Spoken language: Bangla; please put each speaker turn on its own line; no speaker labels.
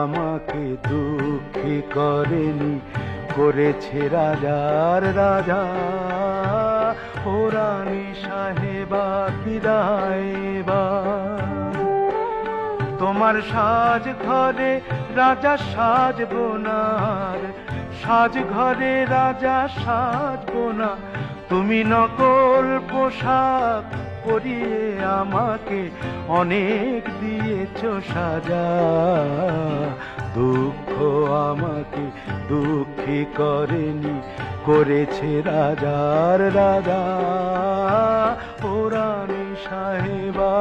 আমাকে দুঃখী করেনি, করেছে রাজার রাজা। ও রানী সাহেবা বিদায় এবার। তোমার সাজ ঘরে রাজা সাজবো না, সাজ ঘরে রাজা সাজবো না। তুমি নকল পোশাক পরিয়ে আমাকে অনেক দিয়েছো সাজা। দুঃখ আমাকে দুঃখী করেনি, করেছে রাজার রাজা। ও রানী সাহেবা।